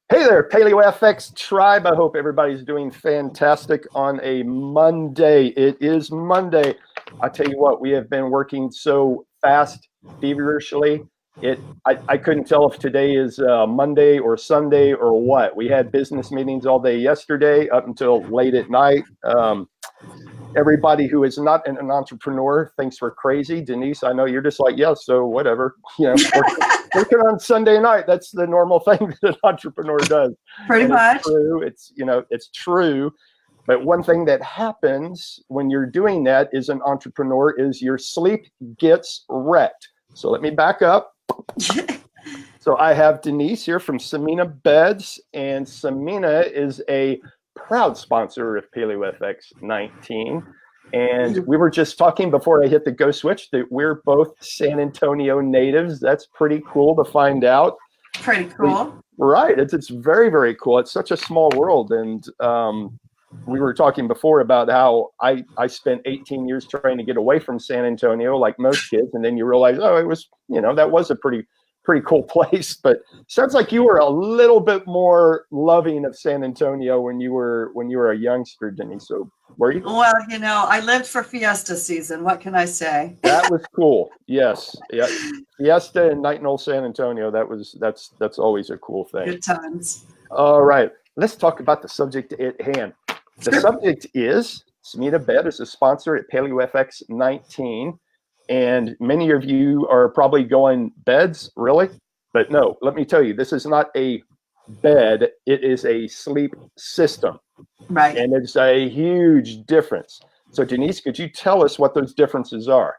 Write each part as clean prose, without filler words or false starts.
Hey there, Paleo FX tribe. I hope everybody's doing fantastic on a Monday. It is Monday. I tell you what, we have been working so fast, feverishly. I couldn't tell if today is Monday or Sunday or what. We had business meetings all day yesterday up until late at night. Everybody who is not an entrepreneur thinks we're crazy. Denise, I know you're just like, yeah, so whatever. Working on Sunday night, that's the normal thing that an entrepreneur does. Pretty much. It's true. It's true. But one thing that happens when you're doing that as an entrepreneur is your sleep gets wrecked. So let me back up. So I have Denise here from Samina Beds, and Samina is a proud sponsor of Paleo FX 19. And we were just talking before I hit the go switch that we're both San Antonio natives. That's pretty cool to find out. Pretty cool. Right. It's very, very cool. It's such a small world. And we were talking before about how I spent 18 years trying to get away from San Antonio like most kids. And then you realize, oh, it was, that was a pretty cool place. But sounds like you were a little bit more loving of San Antonio when you were a youngster, Denise. So were you? Well, I lived for Fiesta season. What can I say? That was cool. Yes. Yeah. Fiesta and Night in Old San Antonio. That's always a cool thing. Good times. All right. Let's talk about the subject at hand. The subject is Samina Bed is a sponsor at Paleo FX 19. And many of you are probably going, beds, really? But no, let me tell you, this is not a bed. It is a sleep system. Right. And it's a huge difference. So Denise, could you tell us what those differences are?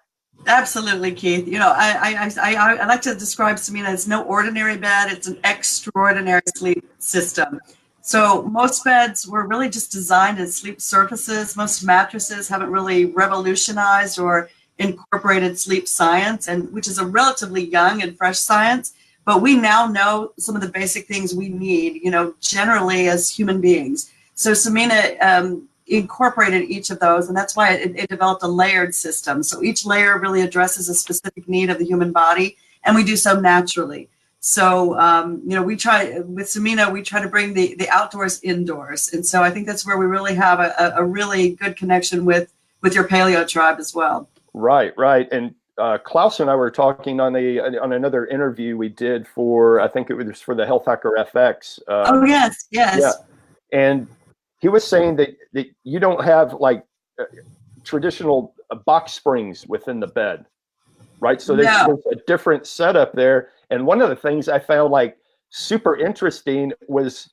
Absolutely, Keith. I like to describe Samina as no ordinary bed. It's an extraordinary sleep system. So most beds were really just designed as sleep surfaces. Most mattresses haven't really revolutionized or incorporated sleep science, and which is a relatively young and fresh science, but we now know some of the basic things we need, generally as human beings. So Samina incorporated each of those, and that's why it developed a layered system. So each layer really addresses a specific need of the human body, and we do so naturally. So, we try with Samina, we try to bring the outdoors indoors. And so I think that's where we really have a really good connection with your paleo tribe as well. Right. And Klaus and I were talking on another interview we did for, I think it was for the Health Hacker FX. Oh, yes. Yeah. And he was saying that you don't have like traditional box springs within the bed, right? So there's a different setup there. And one of the things I found like super interesting was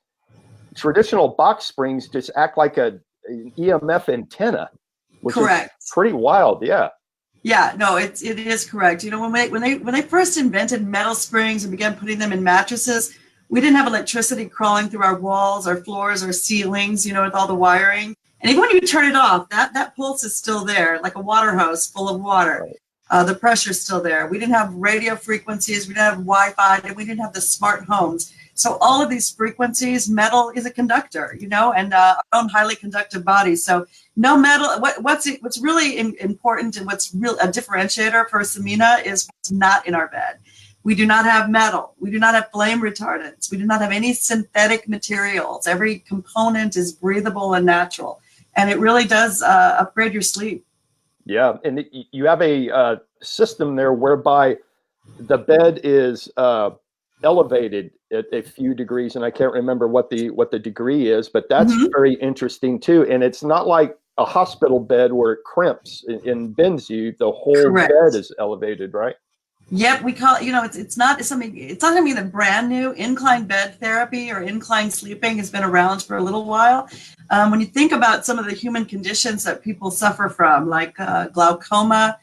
traditional box springs just act like an EMF antenna, which Correct. is pretty wild. Yeah. Yeah, no, it is correct. When they first invented metal springs and began putting them in mattresses, we didn't have electricity crawling through our walls, our floors, our ceilings, with all the wiring. And even when you turn it off, that pulse is still there, like a water hose full of water. The pressure's still there. We didn't have radio frequencies, we didn't have Wi-Fi, and we didn't have the smart homes. So all of these frequencies, metal is a conductor, and our own highly conductive body. So no metal. What's really important and what's a differentiator for Samina is what's not in our bed. We do not have metal. We do not have flame retardants. We do not have any synthetic materials. Every component is breathable and natural, and it really does upgrade your sleep. Yeah, and you have a system there whereby the bed is elevated at a few degrees, and I can't remember what the degree is, but that's very interesting too. And it's not like a hospital bed where it crimps and bends you. The whole Correct. Bed is elevated, right? Yep, we call it. It's not going to be the brand new incline bed therapy or incline sleeping has been around for a little while. When you think about some of the human conditions that people suffer from, like glaucoma,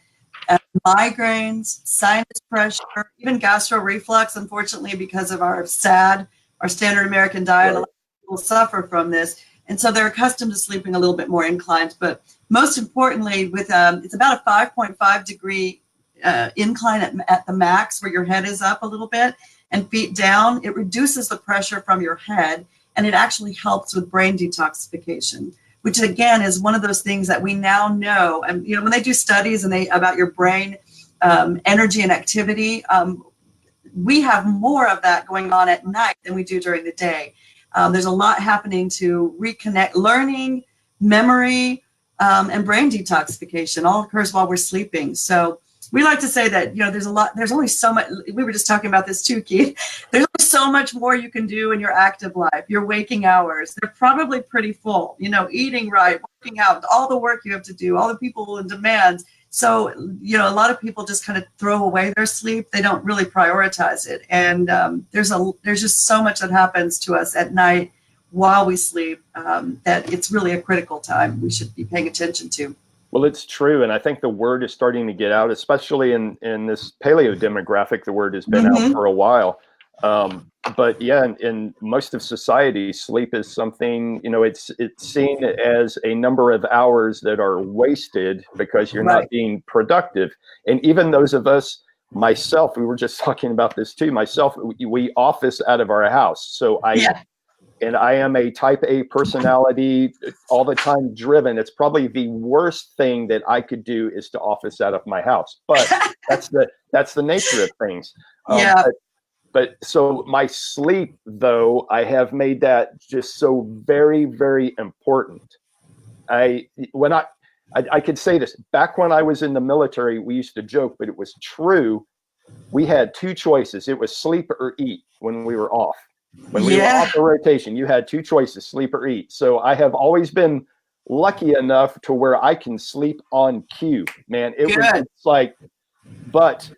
migraines, sinus pressure, even gastro reflux, unfortunately, because of our standard American diet, a lot of people suffer from this. And so they're accustomed to sleeping a little bit more inclined. But most importantly, with it's about a 5.5 degree incline at the max, where your head is up a little bit and feet down. It reduces the pressure from your head, and it actually helps with brain detoxification, which again is one of those things that we now know. And when they do studies about your brain energy and activity, we have more of that going on at night than we do during the day. There's a lot happening to reconnect, learning, memory, and brain detoxification all occurs while we're sleeping. So we like to say that, there's only so much. We were just talking about this too, Keith. There's only so much more you can do in your active life. Your waking hours, they're probably pretty full, eating right, working out, all the work you have to do, all the people in demand. So, a lot of people just kind of throw away their sleep. They don't really prioritize it. And there's just so much that happens to us at night while we sleep that it's really a critical time we should be paying attention to. Well, it's true. And I think the word is starting to get out, especially in this paleo demographic. The word has been out for a while. But yeah, in most of society, sleep is something, it's seen as a number of hours that are wasted because you're not being productive. And even those of us, myself, we were just talking about this too, myself, we office out of our house. So and I am a type A personality, all the time driven. It's probably the worst thing that I could do is to office out of my house. But that's the nature of things. But so my sleep, though, I have made that just so very, very important. I could say this, back when I was in the military, we used to joke, but it was true. We had two choices. It was sleep or eat when we were off. When we were off the rotation, you had two choices, sleep or eat. So I have always been lucky enough to where I can sleep on cue, man. It's like, but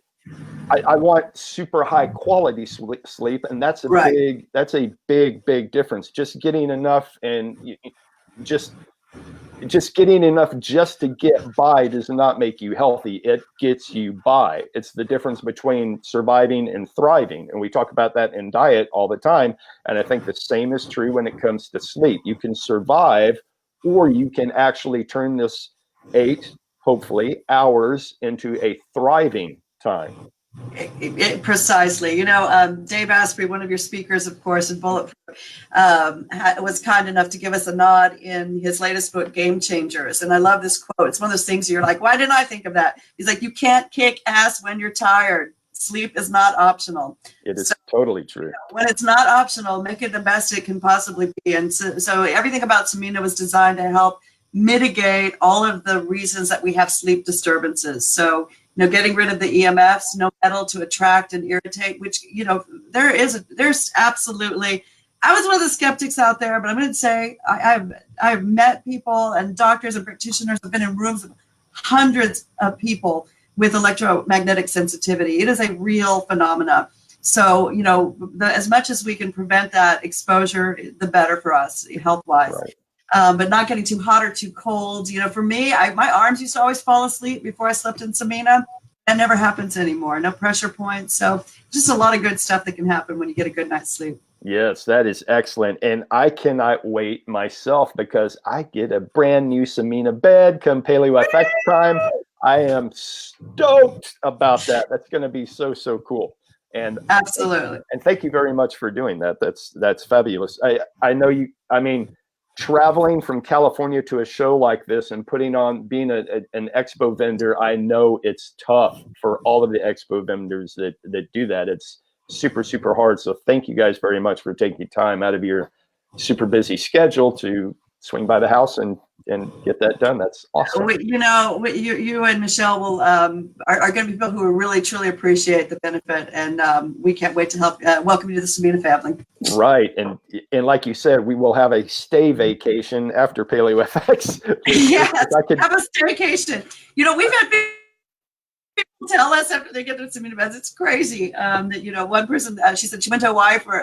I want super high quality sleep. And that's a big difference. Just getting enough and just getting enough just to get by does not make you healthy. It gets you by. It's the difference between surviving and thriving. And we talk about that in diet all the time. And I think the same is true when it comes to sleep. You can survive, or you can actually turn this 8, hopefully, hours into a thriving time. Precisely. Dave Asprey, one of your speakers, of course, in Bulletproof, was kind enough to give us a nod in his latest book, Game Changers. And I love this quote. It's one of those things you're like, why didn't I think of that? He's like, you can't kick ass when you're tired. Sleep is not optional. It is totally true. When it's not optional, make it the best it can possibly be. And so everything about Samina was designed to help mitigate all of the reasons that we have sleep disturbances. So getting rid of the EMFs, no metal to attract and irritate, which, there's absolutely, I was one of the skeptics out there, but I'm going to say I've met people and doctors and practitioners have been in rooms with hundreds of people with electromagnetic sensitivity. It is a real phenomena. So, as much as we can prevent that exposure, the better for us health-wise. Right. But not getting too hot or too cold. For me, my arms used to always fall asleep before I slept in Samina. That never happens anymore. No pressure points. So just a lot of good stuff that can happen when you get a good night's sleep. Yes, that is excellent. And I cannot wait myself because I get a brand new Samina bed come Paleo FX time. I am stoked about that. That's going to be so cool. And absolutely. And thank you very much for doing that. That's fabulous. I know you, traveling from California to a show like this and being an expo vendor, I know it's tough for all of the expo vendors that do that. It's super hard. So thank you guys very much for taking time out of your super busy schedule to swing by the house and get that done. That's awesome. You and Michelle will are going to be people who will really truly appreciate the benefit, and we can't wait to help welcome you to the Samina family. Right, and like you said, we will have a stay vacation after Paleo FX. Yes, have a staycation. We've had people tell us after they get to Samina beds, it's crazy that one person she said she went to Hawaii for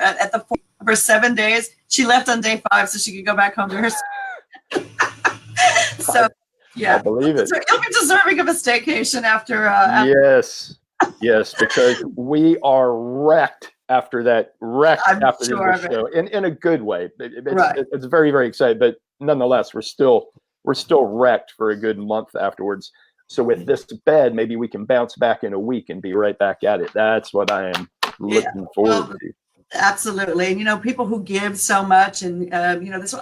7 days. She left on day 5 so she could go back home to her. So yeah, I believe it. So you'll be deserving of a staycation after. Yes, because we are wrecked after that. After sure the show, in a good way. Right. It's very, very exciting, but nonetheless, we're still wrecked for a good month afterwards. So with this bed, maybe we can bounce back in a week and be right back at it. That's what I am looking forward to. Absolutely. And, people who give so much and, I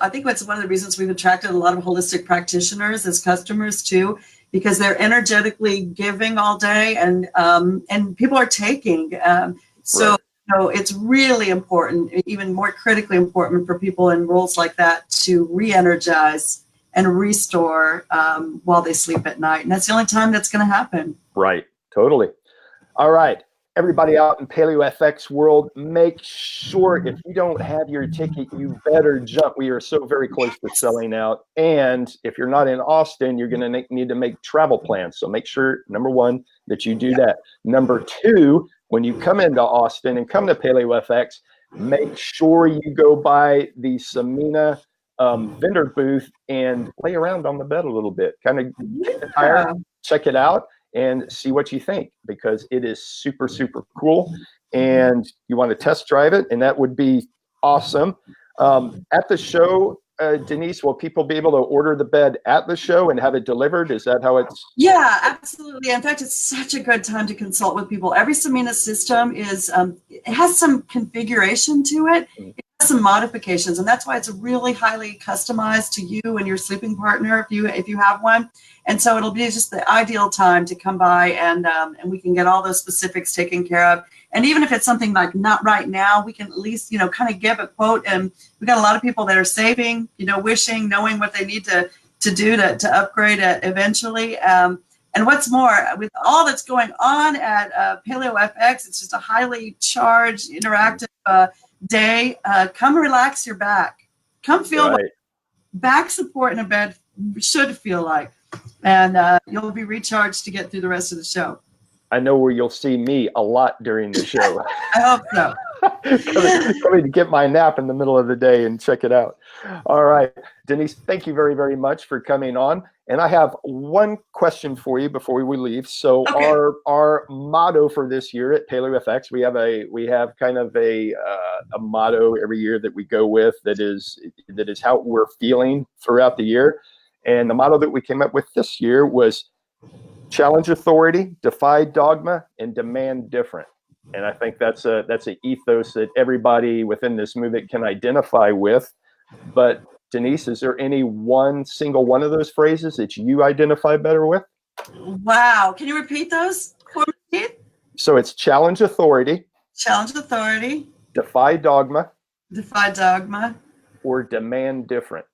think that's one of the reasons we've attracted a lot of holistic practitioners as customers too, because they're energetically giving all day and people are taking. So, it's really important, even more critically important for people in roles like that to re-energize and restore while they sleep at night. And that's the only time that's going to happen. Right. Totally. All right. Everybody out in Paleo FX world, make sure if you don't have your ticket, you better jump. We are so very close to selling out. And if you're not in Austin, you're going to need to make travel plans. So make sure, number one, that you do that. Number two, when you come into Austin and come to Paleo FX, make sure you go by the Samina vendor booth and play around on the bed a little bit. Kind of get the tire, check it out, and see what you think, because it is super, super cool. And you want to test drive it, and that would be awesome. At the show, Denise, will people be able to order the bed at the show and have it delivered? Is that how it's? Yeah, absolutely. In fact, it's such a good time to consult with people. Every Samina system is, it has some configuration to it. It has some modifications, and that's why it's really highly customized to you and your sleeping partner if you have one. And so it'll be just the ideal time to come by and we can get all those specifics taken care of. And even if it's something like not right now, we can at least, kind of give a quote. And we got a lot of people that are saving, wishing, knowing what they need to do to upgrade it eventually. And what's more, with all that's going on at Paleo FX, it's just a highly charged, interactive day. Come relax your back. Come feel what back support in a bed should feel like. And you'll be recharged to get through the rest of the show. I know where you'll see me a lot during the show. I hope so. coming to get my nap in the middle of the day and check it out. All right, Denise, thank you very, very much for coming on. And I have one question for you before we leave. So our motto for this year at Paleo FX, we have kind of a motto every year that we go with that is how we're feeling throughout the year. And the motto that we came up with this year was challenge authority, defy dogma, and demand different. And I think that's an ethos that everybody within this movement can identify with. But Denise, is there any one single one of those phrases that you identify better with? Wow. Can you repeat those for me? So it's challenge authority. Challenge authority. Defy dogma. Defy dogma. Or demand different.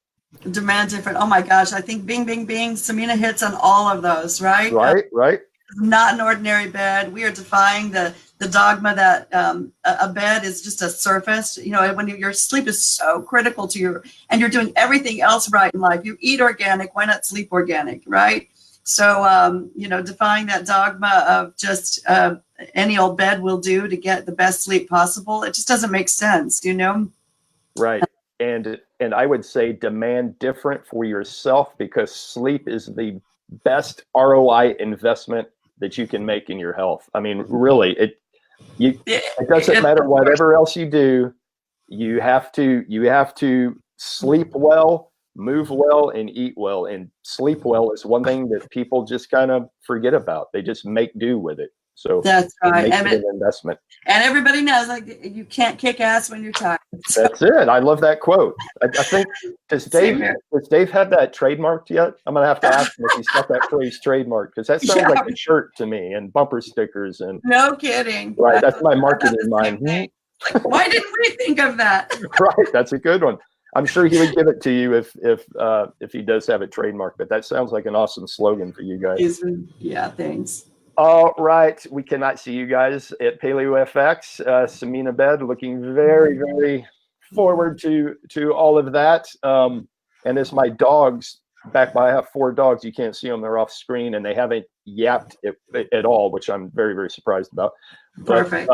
Demand different. Oh my gosh. I think bing, bing, bing. Samina hits on all of those, right? Right. Not an ordinary bed. We are defying the dogma that a bed is just a surface. When your sleep is so critical to you and you're doing everything else right in life. You eat organic. Why not sleep organic, right? So, defying that dogma of just any old bed will do to get the best sleep possible. It just doesn't make sense, Right. And I would say demand different for yourself, because sleep is the best ROI investment that you can make in your health. I mean, really, it doesn't matter whatever else you do. You have to sleep well, move well, and eat well. And sleep well is one thing that people just kind of forget about. They just make do with it. So that's right. It makes it an investment. And everybody knows, you can't kick ass when you're tired. So. That's it. I love that quote. I think, does Dave have that trademarked yet? I'm going to have to ask him if he's got that phrase trademarked, because that sounds like a shirt to me, and bumper stickers. And no kidding. Right. That's my marketing mind. Like, why didn't we think of that? Right. That's a good one. I'm sure he would give it to you if he does have it trademarked, but that sounds like an awesome slogan for you guys. Yeah. Thanks. All right. We cannot see you guys at Paleo FX. Samina Bed, looking very, very forward to all of that. And as my dogs back by, I have 4 dogs. You can't see them. They're off screen, and they haven't yapped at all, which I'm very, very surprised about. Perfect.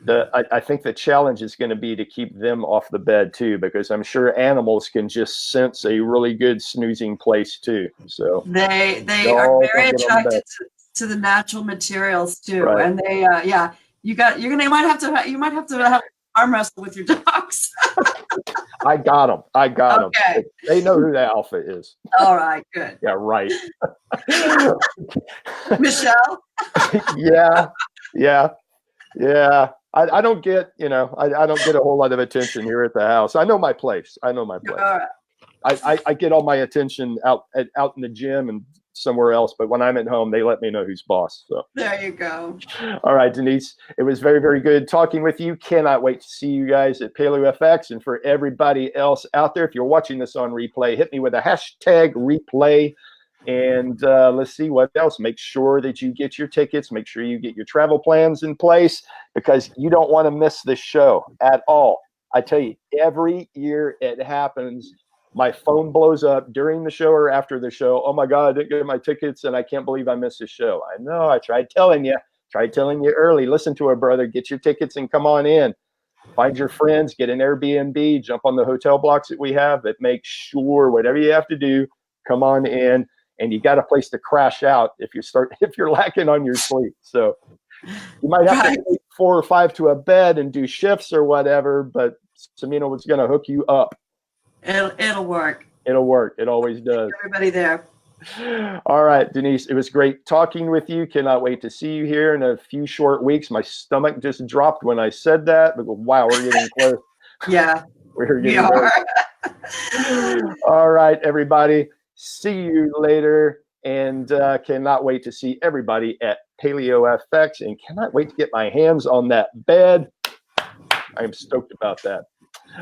But I think the challenge is going to be to keep them off the bed too, because I'm sure animals can just sense a really good snoozing place too. So they are very attracted to the natural materials too, right. And they you might have to have arm wrestle with your dogs. I got them. Okay. They know who the alpha is. All right, good. Yeah, right. Michelle. Yeah. I don't get I don't get a whole lot of attention here at the house. I know my place. All right. I get all my attention out in the gym and somewhere else, but when I'm at home, they let me know who's boss. So There you go. all right, Denise, it was very, very good talking with you. Cannot wait to see you guys at Paleo FX. And for everybody else out there, if you're watching this on replay, hit me with a hashtag replay. And let's see what else. Make sure that you get your tickets. Make sure you get your travel plans in place, because you don't want to miss this show at all. I tell you, every year it happens. My phone blows up during the show or after the show. Oh my God, I didn't get my tickets and I can't believe I missed the show. I know, I tried telling you. Tried telling you early. Listen to her, brother. Get your tickets and come on in. Find your friends, get an Airbnb, jump on the hotel blocks that we have, but make sure whatever you have to do, come on in. And you got a place to crash out if you're lacking on your sleep. So you might have to sleep 4 or 5 to a bed and do shifts or whatever, but Samina was going to hook you up. It'll work. It'll work. It always does. Everybody there. All right, Denise, it was great talking with you. Cannot wait to see you here in a few short weeks. My stomach just dropped when I said that. But wow, we're getting close. Yeah, we're getting close. All right, everybody. See you later. And cannot wait to see everybody at Paleo FX. And cannot wait to get my hands on that bed. I'm stoked about that.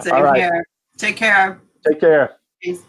Same here. Take care. Take care. Peace.